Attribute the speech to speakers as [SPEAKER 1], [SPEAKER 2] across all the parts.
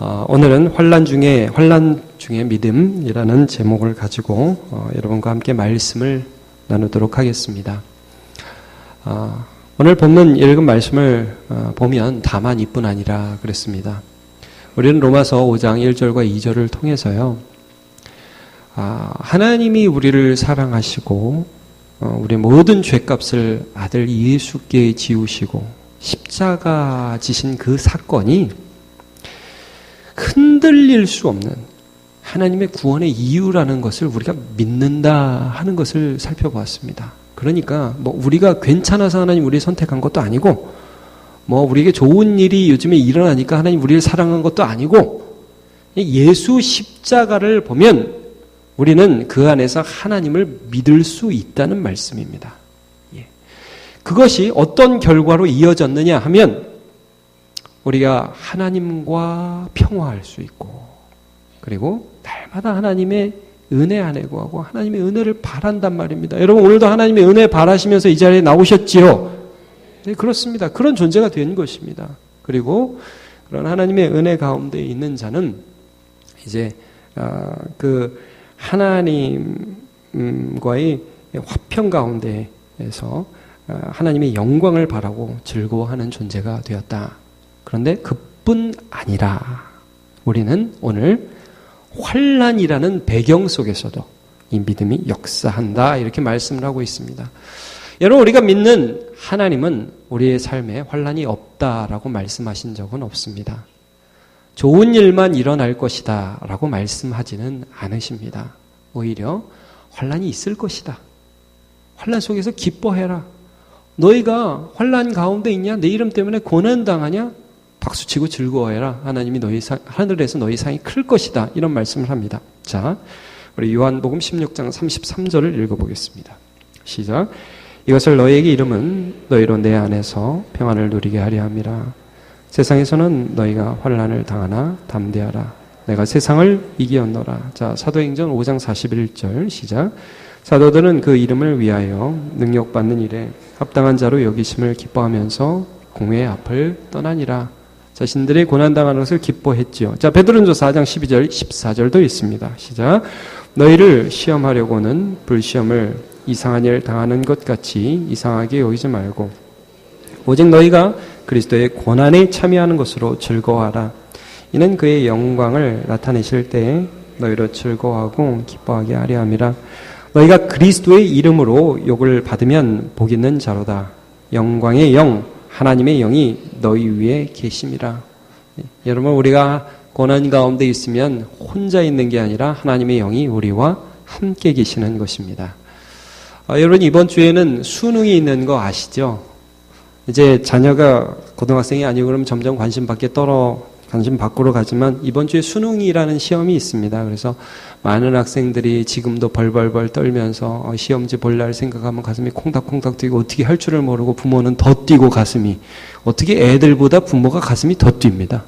[SPEAKER 1] 오늘은 환난 중에 믿음이라는 제목을 가지고 여러분과 함께 말씀을 나누도록 하겠습니다. 오늘 본문 읽은 말씀을 보면 다만 이뿐 아니라 그랬습니다. 우리는 로마서 5장 1절과 2절을 통해서요. 하나님이 우리를 사랑하시고 우리 모든 죄값을 아들 예수께 지우시고 십자가 지신 그 사건이 흔들릴 수 없는 하나님의 구원의 이유라는 것을 우리가 믿는다 하는 것을 살펴보았습니다. 그러니까 우리가 괜찮아서 하나님 우리를 선택한 것도 아니고 우리에게 좋은 일이 요즘에 일어나니까 하나님 우리를 사랑한 것도 아니고 예수 십자가를 보면 우리는 그 안에서 하나님을 믿을 수 있다는 말씀입니다. 그것이 어떤 결과로 이어졌느냐 하면 우리가 하나님과 평화할 수 있고 그리고 날마다 하나님의 은혜 안에 구하고 하나님의 은혜를 바란단 말입니다. 여러분 오늘도 하나님의 은혜 바라시면서 이 자리에 나오셨지요? 네, 그렇습니다. 그런 존재가 된 것입니다. 그리고 그런 하나님의 은혜 가운데 있는 자는 이제 그 하나님과의 화평 가운데에서 하나님의 영광을 바라고 즐거워하는 존재가 되었다. 그런데 그뿐 아니라 우리는 오늘 환난이라는 배경 속에서도 이 믿음이 역사한다 이렇게 말씀을 하고 있습니다. 여러분 우리가 믿는 하나님은 우리의 삶에 환난이 없다라고 말씀하신 적은 없습니다. 좋은 일만 일어날 것이다 라고 말씀하지는 않으십니다. 오히려 환난이 있을 것이다. 환난 속에서 기뻐해라. 너희가 환난 가운데 있냐? 내 이름 때문에 고난당하냐? 박수치고 즐거워해라. 하나님이 하늘에서 너희 상이 클 것이다. 이런 말씀을 합니다. 자, 우리 요한복음 16장 33절을 읽어보겠습니다. 시작. 이것을 너희에게 이름은 너희로 내 안에서 평안을 누리게 하려 함이라. 세상에서는 너희가 환난을 당하나 담대하라. 내가 세상을 이기었노라. 자, 사도행전 5장 41절 시작. 사도들은 그 이름을 위하여 능력받는 일에 합당한 자로 여기심을 기뻐하면서 공회의 앞을 떠나니라. 자신들이 고난당하는 것을 기뻐했지요. 자, 베드로전서 4장 12절 14절도 있습니다. 시작. 너희를 시험하려고는 불시험을 이상한 일 당하는 것 같이 이상하게 여기지 말고 오직 너희가 그리스도의 고난에 참여하는 것으로 즐거워하라. 이는 그의 영광을 나타내실 때에 너희로 즐거워하고 기뻐하게 하려 함이라. 너희가 그리스도의 이름으로 욕을 받으면 복 있는 자로다. 영광의 영 하나님의 영이 너희 위에 계심이라. 여러분 우리가 고난 가운데 있으면 혼자 있는 게 아니라 하나님의 영이 우리와 함께 계시는 것입니다. 여러분 이번 주에는 수능이 있는 거 아시죠? 이제 자녀가 고등학생이 아니고 그러면 점점 관심 밖으로 가지만 이번 주에 수능이라는 시험이 있습니다. 그래서 많은 학생들이 지금도 벌벌벌 떨면서 시험지 볼 날 생각하면 가슴이 콩닥콩닥 뛰고 어떻게 할 줄을 모르고 부모는 더 뛰고 가슴이 어떻게 애들보다 부모가 가슴이 더 뜁니다.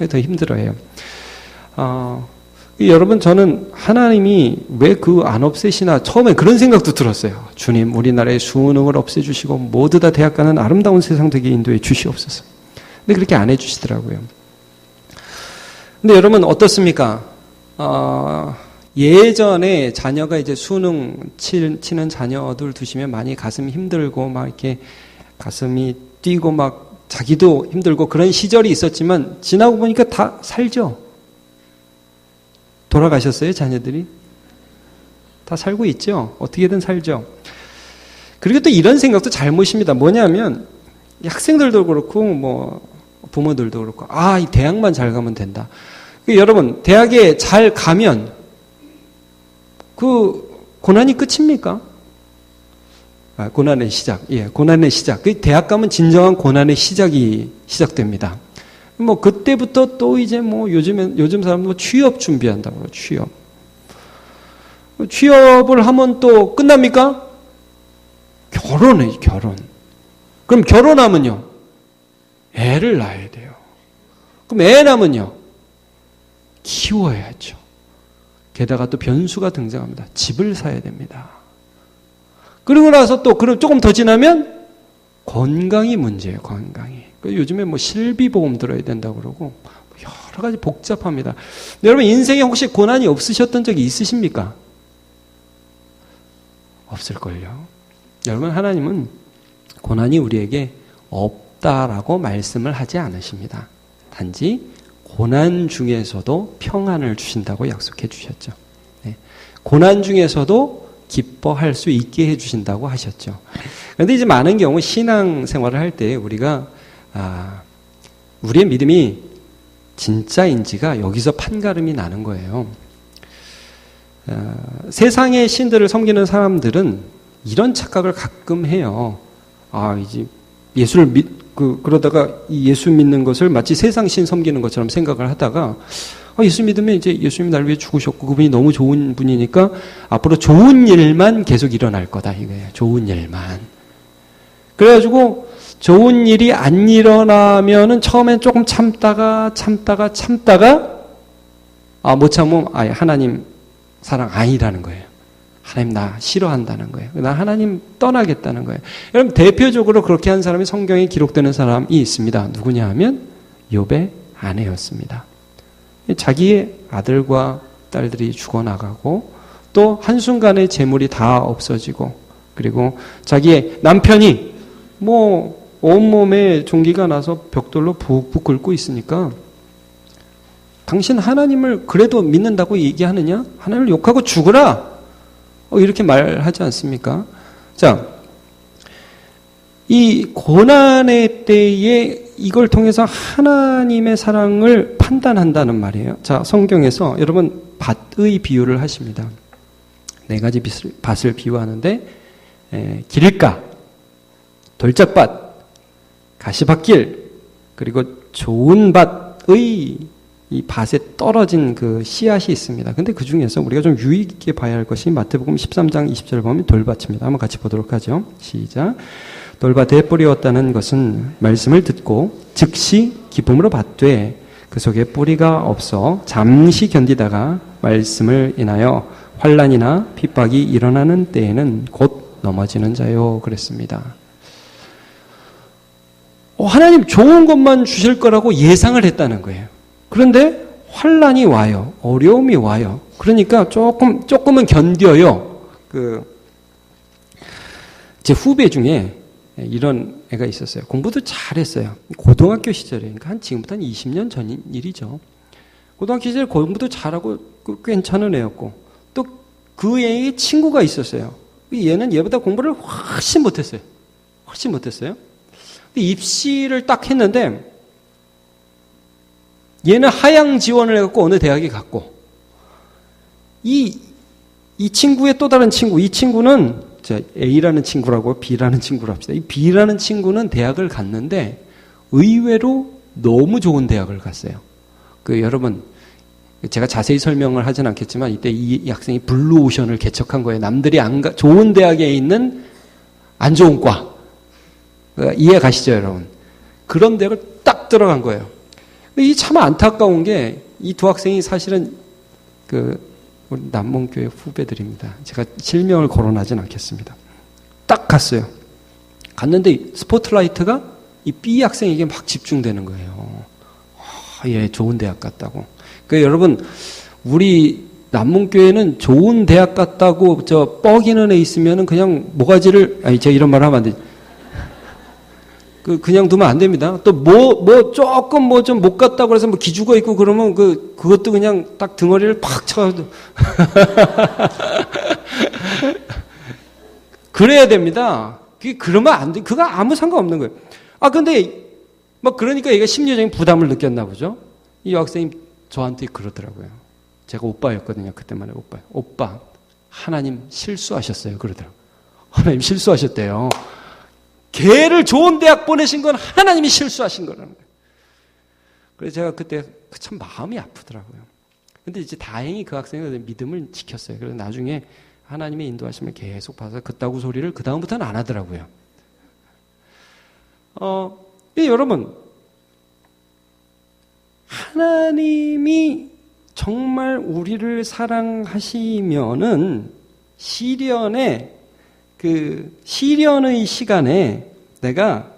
[SPEAKER 1] 더 힘들어해요. 여러분 저는 하나님이 왜 그 안 없애시나 처음에 그런 생각도 들었어요. 주님 우리나라의 수능을 없애주시고 모두 다 대학 가는 아름다운 세상 되게 인도해 주시옵소서. 근데 그렇게 안 해주시더라고요. 근데 여러분 어떻습니까? 예전에 자녀가 이제 수능 치는 자녀들 두시면 많이 가슴이 힘들고 막 이렇게 가슴이 뛰고 막 자기도 힘들고 그런 시절이 있었지만 지나고 보니까 다 살죠. 돌아가셨어요, 자녀들이? 다 살고 있죠. 어떻게든 살죠. 그리고 또 이런 생각도 잘못입니다. 뭐냐면 학생들도 그렇고 부모들도 그렇고 이 대학만 잘 가면 된다. 여러분 대학에 잘 가면 그 고난이 끝입니까? 고난의 시작. 고난의 시작. 그 대학 가면 진정한 고난의 시작이 시작됩니다. 그때부터 또 이제 요즘 사람도 취업 준비한다고 취업을 하면 또 끝납니까? 결혼해, 결혼. 그럼 결혼하면요? 애를 낳아야 돼요. 그럼 애 낳으면요? 키워야죠. 게다가 또 변수가 등장합니다. 집을 사야 됩니다. 그리고 나서 또 그럼 조금 더 지나면 건강이 문제예요. 건강이. 요즘에 실비보험 들어야 된다고 그러고 여러 여러 가지 복잡합니다. 여러분 인생에 혹시 고난이 없으셨던 적이 있으십니까? 없을걸요. 여러분 하나님은 고난이 우리에게 없다라고 말씀을 하지 않으십니다. 단지 고난 중에서도 평안을 주신다고 약속해 주셨죠. 네. 고난 중에서도 기뻐할 수 있게 해주신다고 하셨죠. 그런데 이제 많은 경우 신앙생활을 할 때 우리가 우리의 믿음이 진짜인지가 여기서 판가름이 나는 거예요. 세상의 신들을 섬기는 사람들은 이런 착각을 가끔 해요. 이제 예수를 그러다가 이 예수 믿는 것을 마치 세상 신 섬기는 것처럼 생각을 하다가 예수 믿으면 이제 예수님이 나를 위해 죽으셨고 그분이 너무 좋은 분이니까 앞으로 좋은 일만 계속 일어날 거다 이거예요. 좋은 일만. 그래가지고 좋은 일이 안 일어나면은 처음엔 조금 참다가 못 참으면 하나님 사랑 아니라는 거예요. 하나님 나 싫어한다는 거예요. 나 하나님 떠나겠다는 거예요. 여러분 대표적으로 그렇게 한 사람이 성경에 기록되는 사람이 있습니다. 누구냐 하면 욥의 아내였습니다. 자기의 아들과 딸들이 죽어나가고 또 한순간에 재물이 다 없어지고 그리고 자기의 남편이 온몸에 종기가 나서 벽돌로 푹푹 끓고 있으니까 당신 하나님을 그래도 믿는다고 얘기하느냐? 하나님을 욕하고 죽으라! 이렇게 말하지 않습니까? 자, 이 고난의 때에 이걸 통해서 하나님의 사랑을 판단한다는 말이에요. 자, 성경에서 여러분 밭의 비유를 하십니다. 4가지 밭을 비유하는데 길가, 돌짝밭, 가시밭길, 그리고 좋은 밭의 이 밭에 떨어진 그 씨앗이 있습니다. 근데 그 중에서 우리가 좀 유의 있게 봐야 할 것이 마태복음 13장 20절을 보면 돌밭입니다. 한번 같이 보도록 하죠. 시작. 돌밭에 뿌리었다는 것은 말씀을 듣고 즉시 기쁨으로 받되 그 속에 뿌리가 없어 잠시 견디다가 말씀을 인하여 환난이나 핍박이 일어나는 때에는 곧 넘어지는 자요 그랬습니다. 하나님 좋은 것만 주실 거라고 예상을 했다는 거예요. 그런데 환난이 와요. 어려움이 와요. 그러니까 조금은 견뎌요. 제 후배 중에 이런 애가 있었어요. 공부도 잘했어요. 고등학교 시절에, 그러니까 지금부터 한 20년 전 일이죠. 고등학교 시절에 공부도 잘하고 괜찮은 애였고, 또 그 애의 친구가 있었어요. 얘는 얘보다 공부를 훨씬 못했어요. 근데 입시를 딱 했는데, 얘는 하향 지원을 해갖고 어느 대학에 갔고, 이 친구의 또 다른 친구, 이 친구는 A라는 친구라고 B라는 친구로 합시다. 이 B라는 친구는 대학을 갔는데 의외로 너무 좋은 대학을 갔어요. 여러분, 제가 자세히 설명을 하진 않겠지만 이때 이 학생이 블루오션을 개척한 거예요. 남들이 좋은 대학에 있는 안 좋은 과. 이해 가시죠, 여러분? 그런 대학을 딱 들어간 거예요. 이 참 안타까운 게 이 두 학생이 사실은 우리 남몽교회 후배들입니다. 제가 실명을 거론하진 않겠습니다. 딱 갔어요. 갔는데 스포트라이트가 이 B 학생에게 막 집중되는 거예요. 얘 좋은 대학 갔다고. 그러니까 여러분 우리 남몽교회는 좋은 대학 갔다고 뻐기는 애 있으면은 그냥 모가지를 제가 이런 말 하면 안 되지. 그냥 두면 안 됩니다. 또 조금 좀 못 갔다고 해서 기죽어 있고 그러면 그것도 그냥 딱 등어리를 팍 쳐가지고. 그래야 됩니다. 그러면 안 돼. 그거 아무 상관없는 거예요. 근데, 그러니까 얘가 심리적인 부담을 느꼈나 보죠. 이 여학생이 저한테 그러더라고요. 제가 오빠였거든요. 그때만 해도 오빠, 하나님 실수하셨어요. 그러더라고요. 하나님 실수하셨대요. 걔를 좋은 대학 보내신 건 하나님이 실수하신 거라는 거예요. 그래서 제가 그때 참 마음이 아프더라고요. 근데 이제 다행히 그 학생은 믿음을 지켰어요. 그래서 나중에 하나님의 인도하심을 계속 봐서 그따구 소리를 그 다음부터는 안 하더라고요. 여러분, 하나님이 정말 우리를 사랑하시면은 시련의 시간에 내가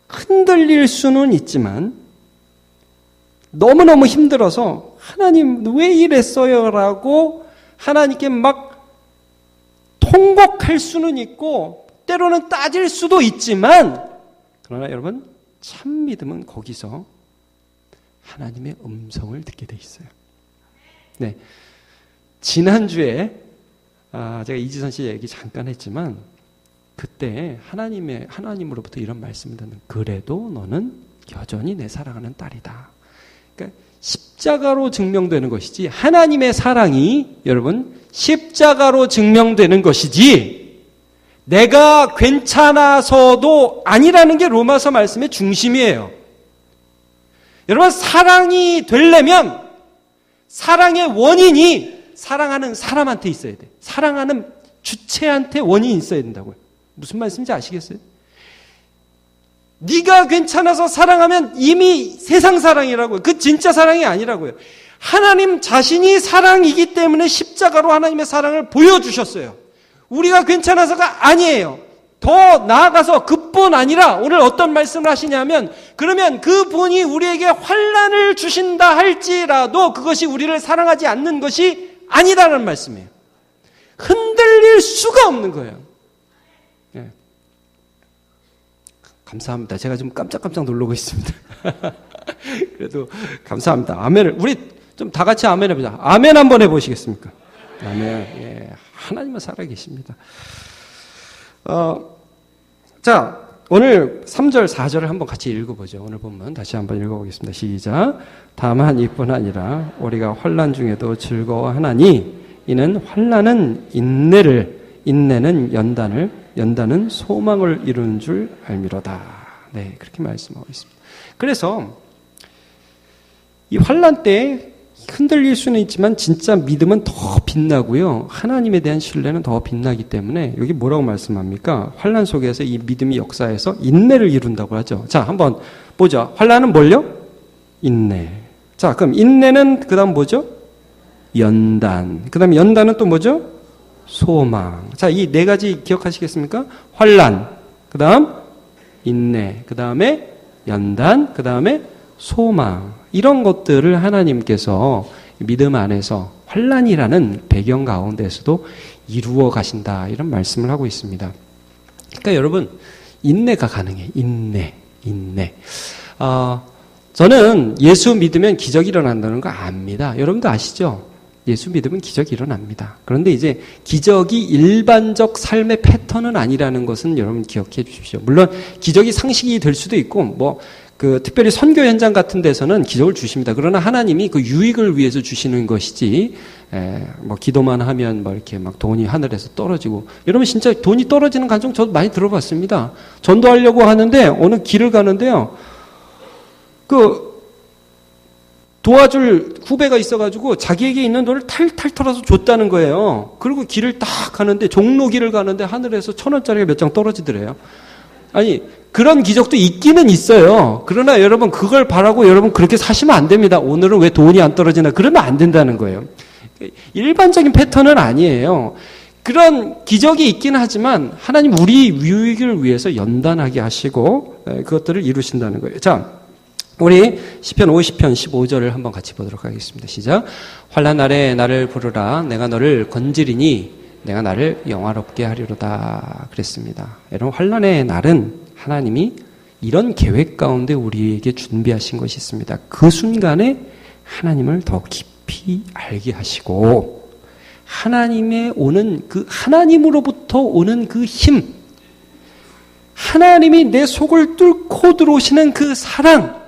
[SPEAKER 1] 흔들릴 수는 있지만 너무너무 힘들어서 하나님 왜 이랬어요? 라고 하나님께 막 통곡할 수는 있고 때로는 따질 수도 있지만 그러나 여러분 참 믿음은 거기서 하나님의 음성을 듣게 돼 있어요. 네, 지난주에 제가 이지선 씨 얘기 잠깐 했지만 그때 하나님으로부터 이런 말씀을 듣는 그래도 너는 여전히 내 사랑하는 딸이다. 그러니까 십자가로 증명되는 것이지 하나님의 사랑이 여러분 십자가로 증명되는 것이지 내가 괜찮아서도 아니라는 게 로마서 말씀의 중심이에요. 여러분 사랑이 되려면 사랑의 원인이 사랑하는 사람한테 있어야 돼. 사랑하는 주체한테 원인이 있어야 된다고요. 무슨 말씀인지 아시겠어요? 네가 괜찮아서 사랑하면 이미 세상 사랑이라고요. 그 진짜 사랑이 아니라고요. 하나님 자신이 사랑이기 때문에 십자가로 하나님의 사랑을 보여주셨어요. 우리가 괜찮아서가 아니에요. 더 나아가서 그뿐 아니라 오늘 어떤 말씀을 하시냐면 그러면 그분이 우리에게 환난을 주신다 할지라도 그것이 우리를 사랑하지 않는 것이 아니다라는 말씀이에요. 흔들릴 수가 없는 거예요. 네. 감사합니다. 제가 지금 깜짝깜짝 놀라고 있습니다. 그래도 감사합니다. 아멘을 우리 좀 다 같이 아멘 해보자. 아멘 한번 해보시겠습니까? 아멘. 예, 하나님은 살아계십니다. 자, 오늘 3절, 4절을 한번 같이 읽어보죠. 오늘 본문 다시 한번 읽어보겠습니다. 시작. 다만 이뿐 아니라 우리가 환난 중에도 즐거워하나니 이는 환난은 인내를, 인내는 연단을, 연단은 소망을 이루는 줄 알미로다. 네, 그렇게 말씀하고 있습니다. 그래서 이 환난 때 흔들릴 수는 있지만 진짜 믿음은 더 빛나고요. 하나님에 대한 신뢰는 더 빛나기 때문에 여기 뭐라고 말씀합니까? 환난 속에서 이 믿음이 역사해서 인내를 이룬다고 하죠. 자, 한번 보죠. 환난은 뭘요? 인내. 자, 그럼 인내는 그 다음 뭐죠? 연단. 그 다음에 연단은 또 뭐죠? 소망. 자, 이 네 가지 기억하시겠습니까? 환난, 그 다음 인내, 그 다음에 연단, 그 다음에 소망. 이런 것들을 하나님께서 믿음 안에서 환난이라는 배경 가운데서도 이루어 가신다. 이런 말씀을 하고 있습니다. 그러니까 여러분 인내가 가능해. 인내. 저는 예수 믿으면 기적이 일어난다는 거 압니다. 여러분도 아시죠? 예수 믿으면 기적이 일어납니다. 그런데 이제 기적이 일반적 삶의 패턴은 아니라는 것은 여러분 기억해 주십시오. 물론 기적이 상식이 될 수도 있고 특별히 선교 현장 같은 데서는 기적을 주십니다. 그러나 하나님이 그 유익을 위해서 주시는 것이지, 기도만 하면 이렇게 막 돈이 하늘에서 떨어지고, 여러분 진짜 돈이 떨어지는 간증 저도 많이 들어봤습니다. 전도하려고 하는데, 어느 길을 가는데요, 도와줄 후배가 있어가지고 자기에게 있는 돈을 탈탈 털어서 줬다는 거예요. 그리고 길을 딱 가는데, 종로길을 가는데 하늘에서 1,000원짜리가 몇 장 떨어지더래요. 아니, 그런 기적도 있기는 있어요. 그러나 여러분 그걸 바라고 여러분 그렇게 사시면 안 됩니다. 오늘은 왜 돈이 안 떨어지나 그러면 안 된다는 거예요. 일반적인 패턴은 아니에요. 그런 기적이 있긴 하지만 하나님 우리 유익을 위해서 연단하게 하시고 그것들을 이루신다는 거예요. 자, 우리 시편 50편 15절을 한번 같이 보도록 하겠습니다. 시작. 환난 날에 나를 부르라. 내가 너를 건지리니 내가 나를 영화롭게 하리로다. 그랬습니다. 여러분 환난의 날은 하나님이 이런 계획 가운데 우리에게 준비하신 것이 있습니다. 그 순간에 하나님을 더 깊이 알게 하시고 하나님의 오는 하나님으로부터 오는 그 힘, 하나님이 내 속을 뚫고 들어오시는 그 사랑,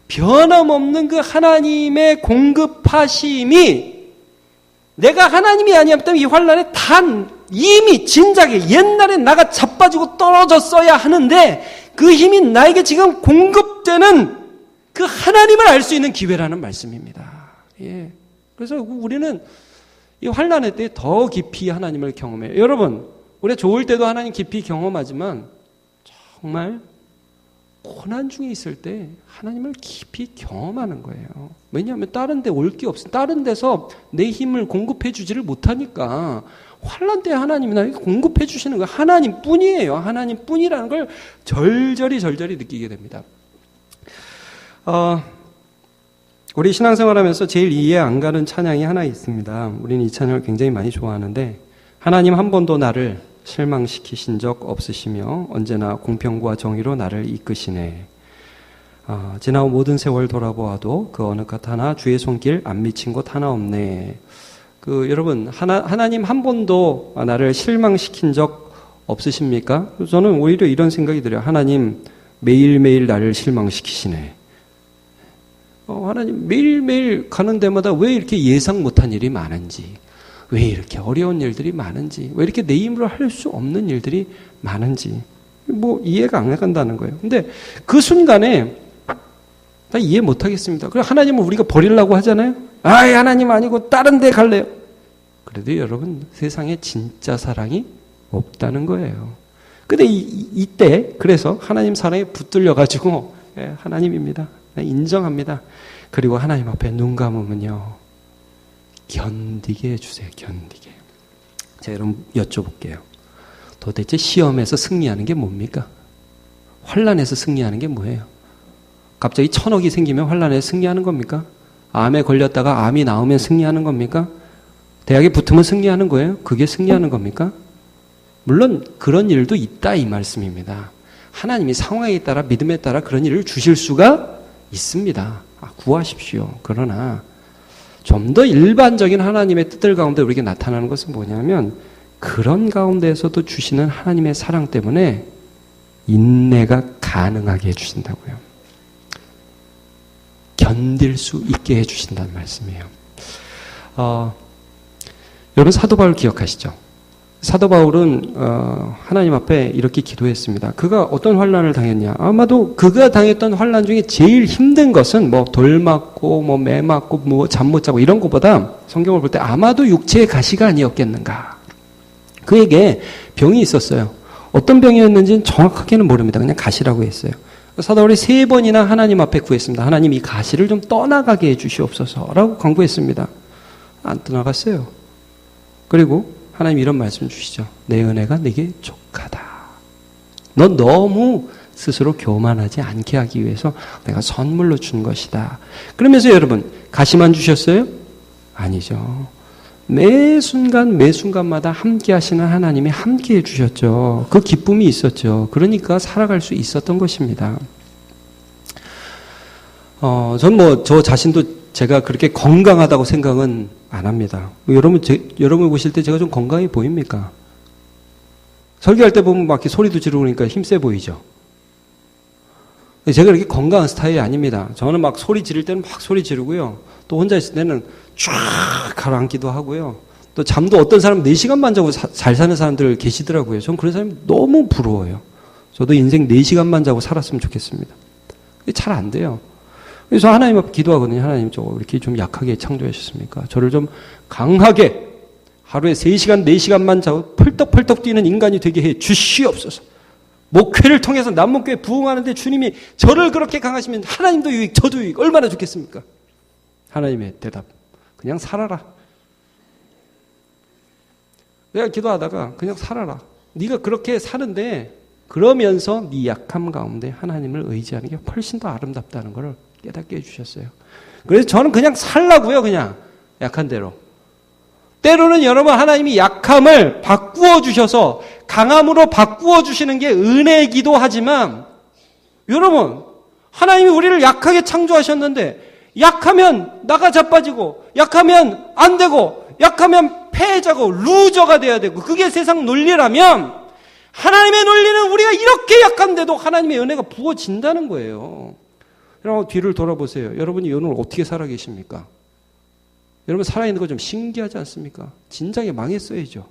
[SPEAKER 1] 변함없는 그 하나님의 공급하심이 내가 하나님이 아니었다면 이 환난에 이미 진작에 옛날에 나가 자빠지고 떨어졌어야 하는데 그 힘이 나에게 지금 공급되는 그 하나님을 알 수 있는 기회라는 말씀입니다. 예. 그래서 우리는 이 환난의 때 더 깊이 하나님을 경험해요. 여러분, 우리가 좋을 때도 하나님 깊이 경험하지만 정말 고난 중에 있을 때 하나님을 깊이 경험하는 거예요. 왜냐하면 다른 데 올 게 없어. 다른 데서 내 힘을 공급해 주지를 못하니까 환난 때 하나님이 나에게 공급해 주시는 거예요. 하나님뿐이에요. 하나님뿐이라는 걸 절절히 느끼게 됩니다. 우리 신앙생활하면서 제일 이해 안 가는 찬양이 하나 있습니다. 우리는 이 찬양을 굉장히 많이 좋아하는데, 하나님 한 번도 나를 실망시키신 적 없으시며 언제나 공평과 정의로 나를 이끄시네. 지나온 모든 세월 돌아보아도 그 어느 것 하나 주의 손길 안 미친 곳 하나 없네. 여러분, 하나님 한 번도 나를 실망시킨 적 없으십니까? 저는 오히려 이런 생각이 들어요. 하나님 매일매일 나를 실망시키시네. 하나님 매일매일 가는 데마다 왜 이렇게 예상 못한 일이 많은지, 왜 이렇게 어려운 일들이 많은지, 왜 이렇게 내 힘으로 할 수 없는 일들이 많은지, 이해가 안 간다는 거예요. 근데 그 순간에 나 이해 못 하겠습니다. 그럼 하나님은 우리가 버리려고 하잖아요. 하나님 아니고 다른 데 갈래요. 그래도 여러분, 세상에 진짜 사랑이 없다는 거예요. 근데 이때 그래서 하나님 사랑에 붙들려가지고 하나님입니다. 인정합니다. 그리고 하나님 앞에 눈 감으면요, 견디게 해주세요. 견디게. 제가 여러분 여쭤볼게요. 도대체 시험에서 승리하는 게 뭡니까? 환난에서 승리하는 게 뭐예요? 갑자기 1000억이 생기면 환난에서 승리하는 겁니까? 암에 걸렸다가 암이 나오면 승리하는 겁니까? 대학에 붙으면 승리하는 거예요? 그게 승리하는 겁니까? 물론 그런 일도 있다 이 말씀입니다. 하나님이 상황에 따라 믿음에 따라 그런 일을 주실 수가 있습니다. 구하십시오. 그러나 좀 더 일반적인 하나님의 뜻들 가운데 우리에게 나타나는 것은 뭐냐면, 그런 가운데에서도 주시는 하나님의 사랑 때문에 인내가 가능하게 해주신다고요. 견딜 수 있게 해주신다는 말씀이에요. 여러분 사도 바울 기억하시죠? 사도 바울은 하나님 앞에 이렇게 기도했습니다. 그가 어떤 환난을 당했냐? 아마도 그가 당했던 환난 중에 제일 힘든 것은 돌 맞고 매 맞고 잠 못 자고 이런 것보다, 성경을 볼 때 아마도 육체의 가시가 아니었겠는가. 그에게 병이 있었어요. 어떤 병이었는지는 정확하게는 모릅니다. 그냥 가시라고 했어요. 사도 바울이 3번이나 하나님 앞에 구했습니다. 하나님, 이 가시를 좀 떠나가게 해 주시옵소서라고 간구했습니다. 안 떠나갔어요. 그리고 하나님 이런 말씀 주시죠. 내 은혜가 네게 족하다. 넌 너무 스스로 교만하지 않게 하기 위해서 내가 선물로 준 것이다. 그러면서 여러분, 가시만 주셨어요? 아니죠. 매 순간마다 함께 하시는 하나님이 함께 해주셨죠. 그 기쁨이 있었죠. 그러니까 살아갈 수 있었던 것입니다. 전 저 자신도 제가 그렇게 건강하다고 생각은 안 합니다. 여러분 보실 때 제가 좀 건강해 보입니까? 설교할 때 보면 막 이렇게 소리도 지르고 그러니까 힘세 보이죠? 제가 그렇게 건강한 스타일이 아닙니다. 저는 막 소리 지를 때는 막 소리 지르고요. 또 혼자 있을 때는 쫙 가라앉기도 하고요. 또 잠도 어떤 사람 4시간만 자고 잘 사는 사람들 계시더라고요. 전 그런 사람이 너무 부러워요. 저도 인생 4시간만 자고 살았으면 좋겠습니다. 잘 안 돼요. 그래서 하나님 앞에 기도하거든요. 하나님, 저 이렇게 좀 약하게 창조하셨습니까? 저를 좀 강하게 하루에 3시간, 4시간만 자고 펄떡펄떡 뛰는 인간이 되게 해 주시옵소서. 목회를 통해서 남목교회 부흥하는데 주님이 저를 그렇게 강하시면 하나님도 유익, 저도 유익, 얼마나 좋겠습니까? 하나님의 대답, 그냥 살아라. 내가 기도하다가 그냥 살아라. 네가 그렇게 사는데 그러면서 네 약함 가운데 하나님을 의지하는 게 훨씬 더 아름답다는 걸 깨닫게 해주셨어요. 그래서 저는 그냥 살라고요. 그냥 약한 대로. 때로는 여러분, 하나님이 약함을 바꾸어 주셔서 강함으로 바꾸어 주시는 게 은혜이기도 하지만, 여러분, 하나님이 우리를 약하게 창조하셨는데 약하면 나가 자빠지고, 약하면 안 되고, 약하면 패자고 루저가 돼야 되고, 그게 세상 논리라면, 하나님의 논리는 우리가 이렇게 약한데도 하나님의 은혜가 부어진다는 거예요. 여러분, 뒤를 돌아보세요. 여러분이 오늘 어떻게 살아 계십니까? 여러분, 살아있는 거 좀 신기하지 않습니까? 진작에 망했어야죠.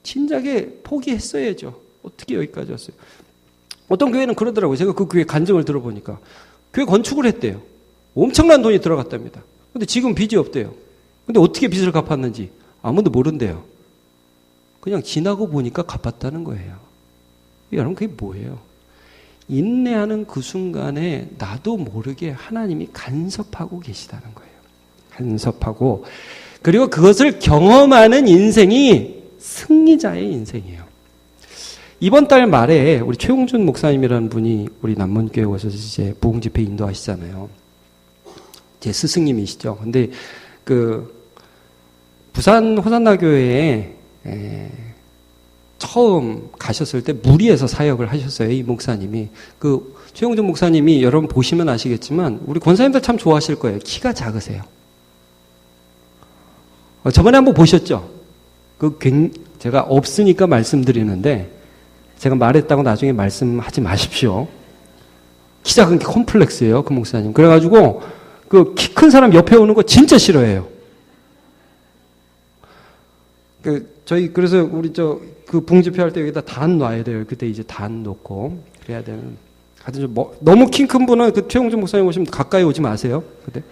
[SPEAKER 1] 진작에 포기했어야죠. 어떻게 여기까지 왔어요? 어떤 교회는 그러더라고요. 제가 그 교회 간증을 들어보니까 교회 건축을 했대요. 엄청난 돈이 들어갔답니다. 근데 지금 빚이 없대요. 근데 어떻게 빚을 갚았는지 아무도 모른대요. 그냥 지나고 보니까 갚았다는 거예요. 여러분, 그게 뭐예요? 인내하는 그 순간에 나도 모르게 하나님이 간섭하고 계시다는 거예요. 간섭하고, 그리고 그것을 경험하는 인생이 승리자의 인생이에요. 이번 달 말에 우리 최홍준 목사님이라는 분이 우리 남문교회 오셔서 이제 부흥집회 인도하시잖아요. 제 스승님이시죠. 근데 부산 호산나교회에 처음 가셨을 때 무리에서 사역을 하셨어요. 이 목사님이. 최용준 목사님이 여러분 보시면 아시겠지만 우리 권사님들 참 좋아하실 거예요. 키가 작으세요. 저번에 한번 보셨죠? 제가 없으니까 말씀드리는데 제가 말했다고 나중에 말씀하지 마십시오. 키 작은 게 컴플렉스예요. 그 목사님. 그래가지고 키 큰 사람 옆에 오는 거 진짜 싫어해요. 그래서 우리 붕집회할 때 여기다 단 놔야 돼요. 그때 이제 단 놓고 그래야 되는. 하여튼 너무 키 큰 분은 최용준 목사님 오시면 가까이 오지 마세요. 그때.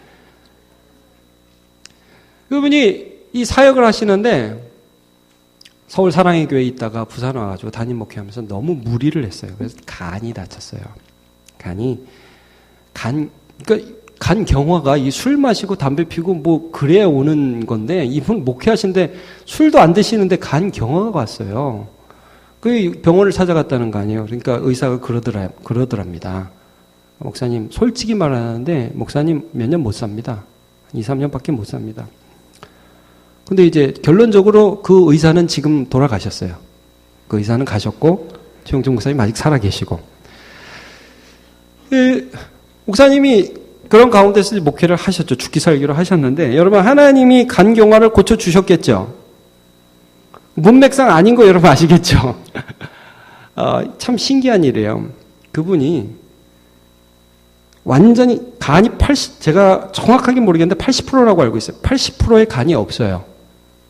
[SPEAKER 1] 그분이 이 사역을 하시는데 서울 사랑의 교회에 있다가 부산 와가지고 담임 목회하면서 너무 무리를 했어요. 그래서 간이 다쳤어요. 간 경화가 이 술 마시고 담배 피고 그래야 오는 건데 이분 목회하시는데 술도 안 드시는데 간 경화가 왔어요. 그 병원을 찾아갔다는 거 아니에요. 그러니까 의사가 그러더랍니다. 목사님 솔직히 말하는데 목사님 몇 년 못 삽니다. 2, 3년밖에 못 삽니다. 근데 이제 결론적으로 그 의사는 지금 돌아가셨어요. 그 의사는 가셨고 최용준 목사님 아직 살아계시고 목사님이 그런 가운데서 목회를 하셨죠. 죽기 살기로 하셨는데 여러분 하나님이 간 경화를 고쳐주셨겠죠. 문맥상 아닌 거 여러분 아시겠죠. 참 신기한 일이에요. 그분이 완전히 간이 제가 정확하게 모르겠는데 80%라고 알고 있어요. 80%의 간이 없어요.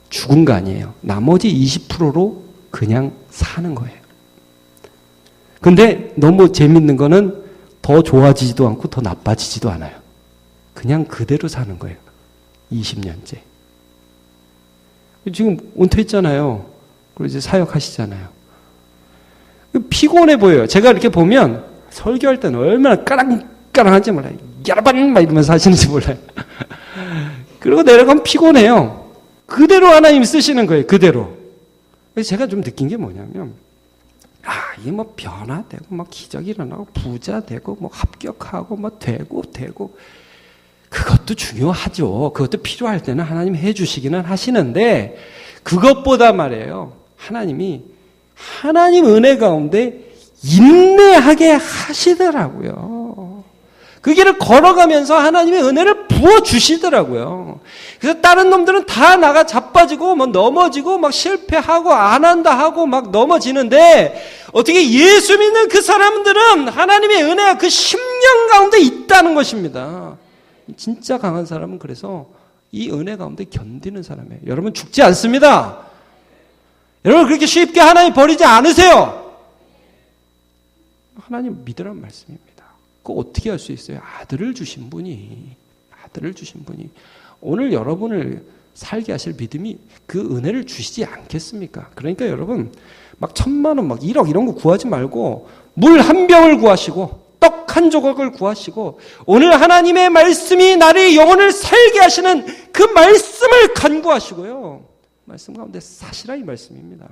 [SPEAKER 1] 죽은 간이에요. 나머지 20%로 그냥 사는 거예요. 근데 너무 재밌는 거는 더 좋아지지도 않고 더 나빠지지도 않아요. 그냥 그대로 사는 거예요. 20년째. 지금 은퇴했잖아요. 그리고 이제 사역하시잖아요. 피곤해 보여요. 제가 이렇게 보면 설교할 때는 얼마나 까랑까랑한지 몰라요. 여러분 막 이러면서 하시는지 몰라요. 그리고 내려가면 피곤해요. 그대로 하나님이 쓰시는 거예요. 그대로. 그래서 제가 좀 느낀 게 뭐냐면 이게 변화되고 기적이 일어나고 부자 되고 합격하고 되고 그것도 중요하죠. 그것도 필요할 때는 하나님 해주시기는 하시는데 그것보다 말이에요. 하나님 은혜 가운데 인내하게 하시더라고요. 그 길을 걸어가면서 하나님의 은혜를 부어주시더라고요. 그래서 다른 놈들은 다 나가 자빠지고 넘어지고 실패하고 안 한다 하고 넘어지는데 어떻게 예수 믿는 그 사람들은 하나님의 은혜가 그 심령 가운데 있다는 것입니다. 진짜 강한 사람은 그래서 이 은혜 가운데 견디는 사람이에요. 여러분 죽지 않습니다. 여러분 그렇게 쉽게 하나님 버리지 않으세요. 하나님 믿으라는 말씀입니다. 그거 어떻게 할 수 있어요? 아들을 주신 분이 오늘 여러분을 살게 하실 믿음이 그 은혜를 주시지 않겠습니까? 그러니까 여러분 1,000만 원 1억 이런 거 구하지 말고 물 한 병을 구하시고 떡 한 조각을 구하시고 오늘 하나님의 말씀이 나의 영혼을 살게 하시는 그 말씀을 간구하시고요. 말씀 가운데 사시라 이 말씀입니다.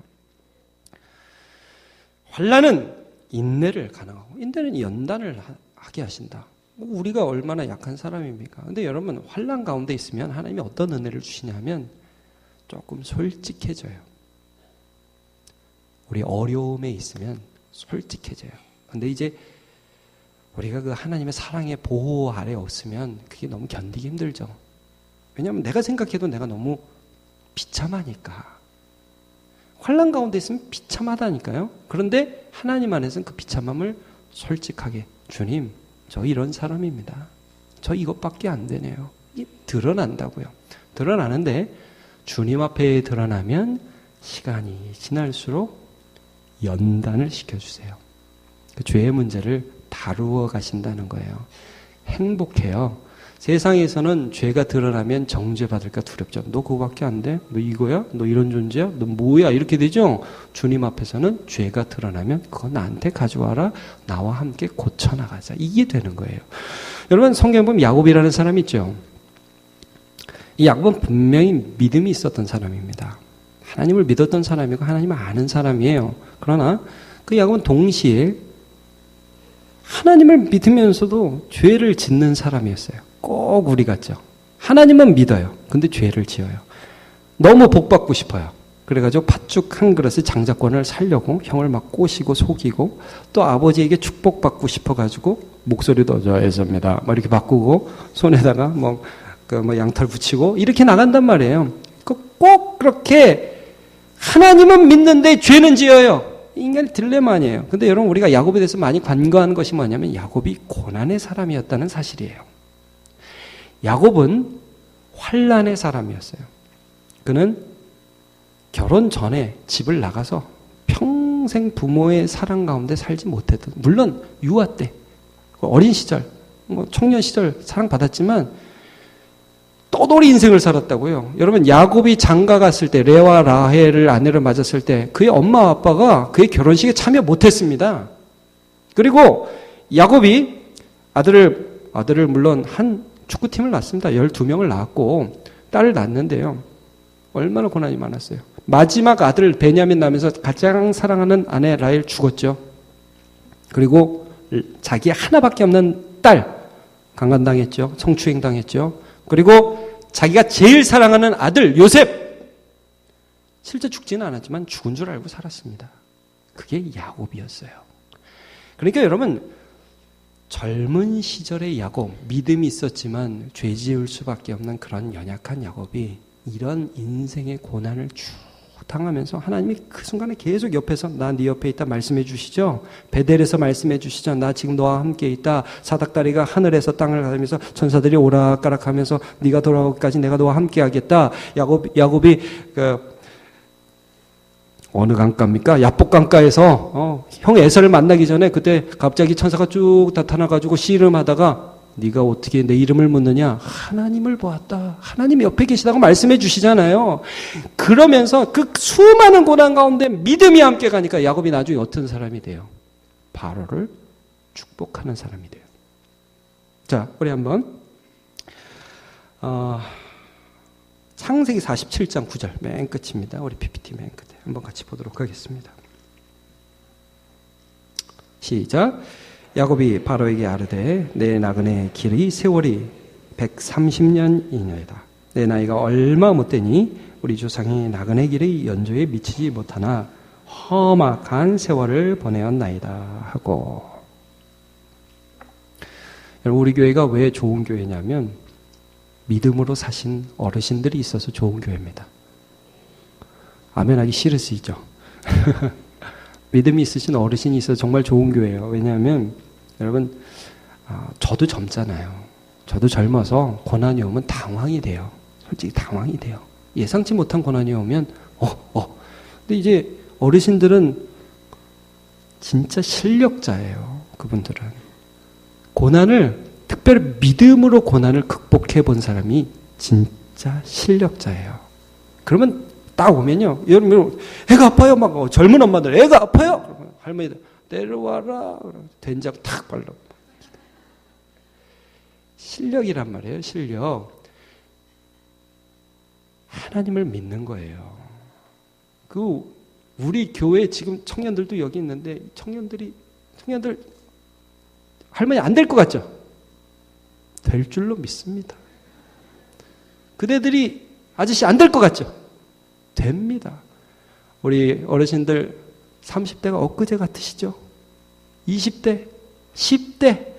[SPEAKER 1] 환난은 인내를 가능하고 인내는 연단을 하게 하신다. 우리가 얼마나 약한 사람입니까? 근데 여러분 환난 가운데 있으면 하나님이 어떤 은혜를 주시냐면 조금 솔직해져요. 우리 어려움에 있으면 솔직해져요. 근데 이제 우리가 그 하나님의 사랑의 보호 아래 없으면 그게 너무 견디기 힘들죠. 왜냐하면 내가 생각해도 내가 너무 비참하니까. 환난 가운데 있으면 비참하다니까요. 그런데 하나님 안에서는 그 비참함을 솔직하게 주님 저 이런 사람입니다. 저 이것밖에 안 되네요. 이게 드러난다고요. 드러나는데 주님 앞에 드러나면 시간이 지날수록 연단을 시켜주세요. 그 죄의 문제를 다루어 가신다는 거예요. 행복해요. 세상에서는 죄가 드러나면 정죄받을까 두렵죠. 너 그거밖에 안 돼? 너 이거야? 너 이런 존재야? 너 뭐야? 이렇게 되죠? 주님 앞에서는 죄가 드러나면 그거 나한테 가져와라. 나와 함께 고쳐나가자. 이게 되는 거예요. 여러분 성경에 보면 야곱이라는 사람이 있죠. 이 야곱은 분명히 믿음이 있었던 사람입니다. 하나님을 믿었던 사람이고 하나님을 아는 사람이에요. 그러나 그 야곱은 동시에 하나님을 믿으면서도 죄를 짓는 사람이었어요. 꼭 우리 같죠. 하나님은 믿어요. 근데 죄를 지어요. 너무 복받고 싶어요. 그래가지고 팥죽 한 그릇의 장자권을 살려고 형을 막 꼬시고 속이고, 또 아버지에게 축복받고 싶어가지고 목소리도 저예서입니다 막 이렇게 바꾸고 손에다가 뭐 양털 붙이고 이렇게 나간단 말이에요. 꼭 그렇게 하나님은 믿는데 죄는 지어요. 인간의 딜레마 아니에요. 근데 여러분, 우리가 야곱에 대해서 많이 관거하는 것이 뭐냐면 야곱이 고난의 사람이었다는 사실이에요. 야곱은 환난의 사람이었어요. 그는 결혼 전에 집을 나가서 평생 부모의 사랑 가운데 살지 못했던, 물론 유아 때, 어린 시절, 청년 시절 사랑받았지만 떠돌이 인생을 살았다고요. 여러분, 야곱이 장가 갔을 때, 레와 라헬을 아내를 맞았을 때 그의 엄마 아빠가 그의 결혼식에 참여 못했습니다. 그리고 야곱이 아들을 물론 한 축구팀을 낳습니다. 12명을 낳았고 딸을 낳았는데요. 얼마나 고난이 많았어요. 마지막 아들 베냐민 낳으면서 가장 사랑하는 아내 라헬 죽었죠. 그리고 자기 하나밖에 없는 딸 강간당했죠. 성추행당했죠. 그리고 자기가 제일 사랑하는 아들 요셉, 실제 죽지는 않았지만 죽은 줄 알고 살았습니다. 그게 야곱이었어요. 그러니까 여러분, 젊은 시절의 야곱, 믿음이 있었지만 죄 지을 수밖에 없는 그런 연약한 야곱이 이런 인생의 고난을 쭉 당하면서 하나님이 그 순간에 계속 옆에서 나 네 옆에 있다 말씀해 주시죠. 베델에서 말씀해 주시죠. 나 지금 너와 함께 있다. 사닥다리가 하늘에서 땅을 가르면서 천사들이 오락가락하면서 네가 돌아오기까지 내가 너와 함께 하겠다. 야곱이 어느 강가입니까? 야복 강가에서 형 에서를 만나기 전에 그때 갑자기 천사가 쭉 나타나가지고 씨름하다가 네가 어떻게 내 이름을 묻느냐? 하나님을 보았다. 하나님이 옆에 계시다고 말씀해 주시잖아요. 그러면서 그 수많은 고난 가운데 믿음이 함께 가니까 야곱이 나중에 어떤 사람이 돼요? 바로를 축복하는 사람이 돼요. 자, 우리 한번 창세기 47장 9절 맨 끝입니다. 우리 PPT 맨 끝에 한번 같이 보도록 하겠습니다. 시작. 야곱이 바로에게 아르되 내 나그네 길이 세월이 130년이니이다. 내 나이가 얼마 못되니 우리 조상이 나그네 길의 연조에 미치지 못하나 험악한 세월을 보내었나이다 하고. 여러분, 우리 교회가 왜 좋은 교회냐면 믿음으로 사신 어르신들이 있어서 좋은 교회입니다. 아멘하기 싫으시죠? 믿음이 있으신 어르신이 있어서 정말 좋은 교회예요. 왜냐하면 여러분, 저도 젊잖아요. 저도 젊어서 고난이 오면 당황이 돼요. 솔직히 당황이 돼요. 예상치 못한 고난이 오면 근데 이제 어르신들은 진짜 실력자예요. 그분들은 고난을, 특별히 믿음으로 고난을 극복해 본 사람이 진짜 실력자예요. 그러면 딱 오면요, 여러분, 애가 아파요. 막 젊은 엄마들 애가 아파요. 그러면 할머니들 내려와라. 된장 탁 발라. 실력이란 말이에요. 실력. 하나님을 믿는 거예요. 우리 교회 지금 청년들도 여기 있는데 청년들 할머니 안 될 것 같죠? 될 줄로 믿습니다. 그대들이 아저씨 안 될 것 같죠? 됩니다. 우리 어르신들 30대가 엊그제 같으시죠? 20대, 10대,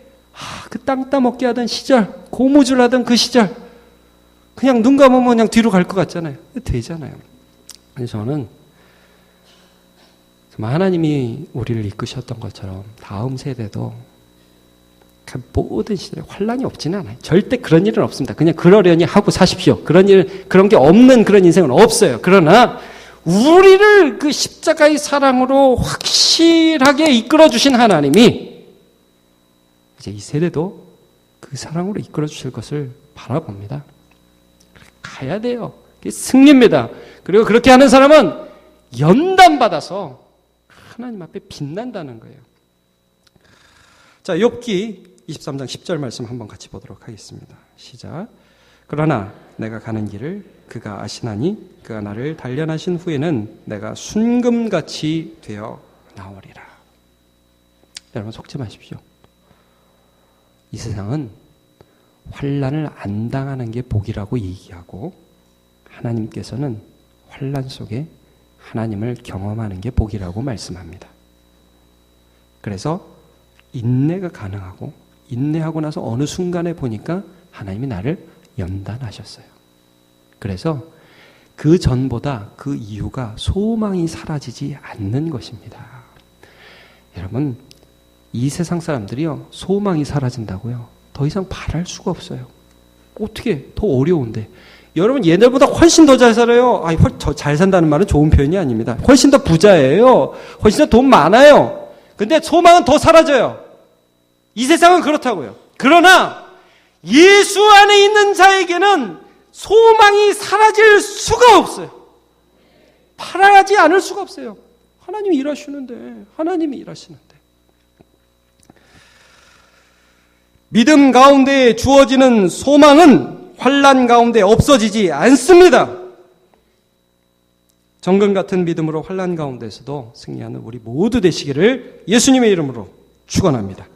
[SPEAKER 1] 그 땅 따먹게 하던 시절, 고무줄 하던 그 시절, 그냥 눈 감으면 그냥 뒤로 갈 것 같잖아요. 되잖아요. 그래서 저는 정말 하나님이 우리를 이끄셨던 것처럼 다음 세대도 그 모든 시대에 환란이 없지는 않아요. 절대 그런 일은 없습니다. 그냥 그러려니 하고 사십시오. 그런 게 없는 그런 인생은 없어요. 그러나 우리를 그 십자가의 사랑으로 확실하게 이끌어 주신 하나님이 이제 이 세대도 그 사랑으로 이끌어 주실 것을 바라봅니다. 가야 돼요. 그게 승리입니다. 그리고 그렇게 하는 사람은 연단받아서 하나님 앞에 빛난다는 거예요. 자, 욥기 23장 10절 말씀 한번 같이 보도록 하겠습니다. 시작. 그러나 내가 가는 길을 그가 아시나니 그가 나를 단련하신 후에는 내가 순금같이 되어 나오리라. 여러분, 속지 마십시오. 이 세상은 환난을 안 당하는 게 복이라고 얘기하고 하나님께서는 환난 속에 하나님을 경험하는 게 복이라고 말씀합니다. 그래서 인내가 가능하고 인내하고 나서 어느 순간에 보니까 하나님이 나를 연단하셨어요. 그래서 그 전보다 그 이유가 소망이 사라지지 않는 것입니다. 여러분, 이 세상 사람들이요, 소망이 사라진다고요, 더 이상 바랄 수가 없어요. 어떻게 더 어려운데. 여러분, 얘네보다 훨씬 더 잘 살아요. 잘 산다는 말은 좋은 표현이 아닙니다. 훨씬 더 부자예요. 훨씬 더 돈 많아요. 근데 소망은 더 사라져요. 이 세상은 그렇다고요. 그러나 예수 안에 있는 자에게는 소망이 사라질 수가 없어요. 파라하지 않을 수가 없어요. 하나님이 일하시는데. 믿음 가운데 주어지는 소망은 환난 가운데 없어지지 않습니다. 정금 같은 믿음으로 환난 가운데서도 승리하는 우리 모두 되시기를 예수님의 이름으로 축원합니다.